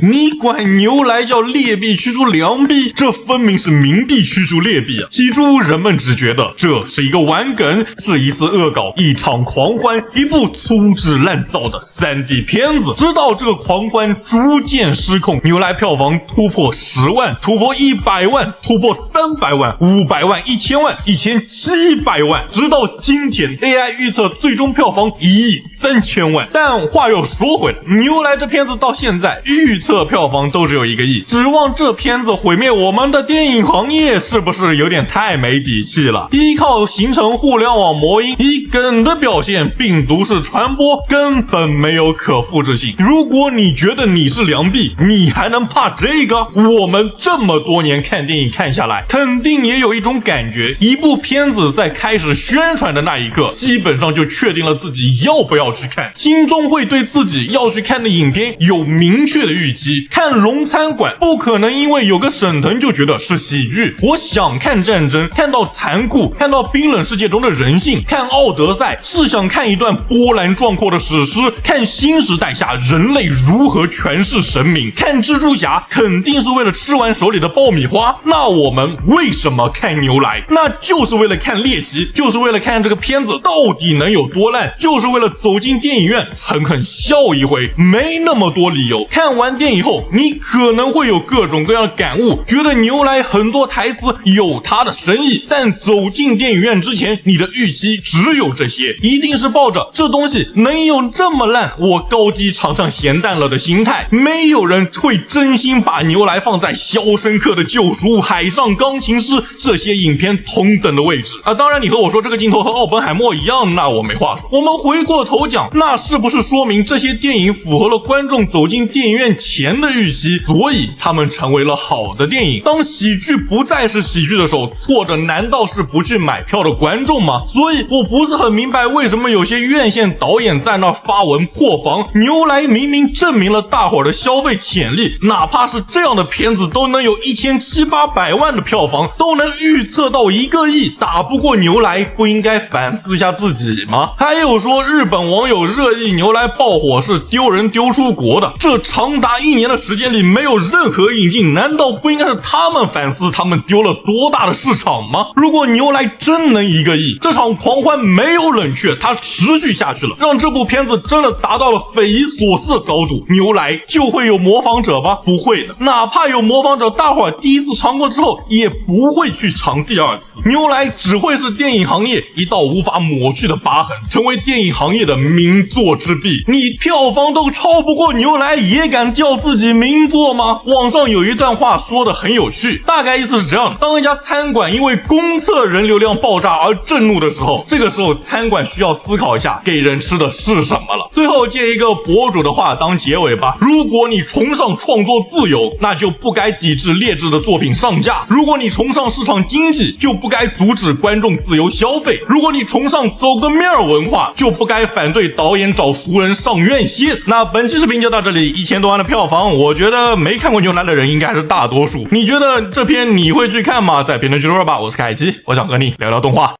你管牛来叫劣币驱逐良币，这分明是冥币驱逐劣币啊！起初人们只觉得这是一个玩梗，是一次恶搞，一场狂欢，一部粗制滥造的 3D 片子。直到这个狂欢逐渐失控，牛来票房突破10万，突破100万，突破300万、500万、1000万、1700万，直到今天 AI 预测最终票房1亿3000万。但话又说回来，牛来这片子到现在预测票房都只有1个亿，指望这片子毁灭我们的电影行业，是不是有点太没底气了？依靠形成互联网魔音，以梗的表现病毒式传播，根本没有可复制性。如果你觉得你是良币，你还能怕这个？我们这么多年看电影看下来，肯定也有一种感觉，一部片子在开始宣传的那一刻，基本上就确定了自己要不要去看，心中会对自己要去看的影片有明确的预期。看龙餐馆不可能因为有个沈腾就觉得是喜剧，我想看战争，看到残酷，看到冰冷世界中的人性，看奥德赛是想看一段波澜壮阔的史诗，看新时代下人类如何诠释神明，看蜘蛛侠肯定是为了吃完手里的爆米花。那我们为什么看牛来？那就是为了看猎奇，就是为了看这个片子到底能有多烂，就是为了走进电影院狠狠笑一回，没那么多理由。看完电影后，你可能会有各种各样的感悟，觉得牛来很多台词有它的深意，但走进电影院之前，你的预期只有这些，一定是抱着这东西能有这么烂，我高低尝尝咸淡了的心态。没有人会真心把牛来放在《肖申克的救赎》、《海上钢琴师》这些影片同等的位置啊！当然，你和我说这个镜头和奥本海默一样，那我没话说。我们回过头讲，那是不是说明这些电影符合了观众走进电影院前的预期，所以他们成为了好的电影？当喜剧不再是喜剧的时候，错的难道是不去买票的观众吗？所以我不是很明白为什么有些院线导演在那发文破防。牛来明明证明了大伙儿的消费潜力，哪怕是这样的片子都能有1700-800万的票房，都能预测到1个亿，打不过牛来，不应该反思一下自己吗？还有说日本网友热议牛来爆火是丢人丢出国的，这长达1年的时间里没有任何引进，难道不应该是他们反思他们丢了多大的市场吗？如果牛来真能1个亿，这场狂欢没有冷却，它持续下去了，让这部片子真的达到了匪夷所思的高度，牛来就会有模仿者吗？不会的，哪怕有模仿者，大伙儿第一次尝过之后也不会去尝第2次。牛来只会是电影行业一道无法抹去的疤痕，成为电影行业的名作之壁。你票房都超不过牛来，也敢叫自己名作吗？网上有一段话说的很有趣，大概意思是这样：当一家餐馆因为公测人流量爆炸而震怒的时候，这个时候餐馆需要思考一下给人吃的是什么了。最后借一个博主的话当结尾吧，如果你崇尚创作自由，那就不该抵制劣质的作品上架；如果你崇尚市场经济，就不该阻止观众自由消费；如果你崇尚走个面文化，就不该反对导演找熟人上院线。那本期视频就到这里，1000多万的票房，我觉得没看过牛来的人应该是大多数。你觉得这片你会去看吗？在评论区说吧。我是凯基，我想和你聊聊动画。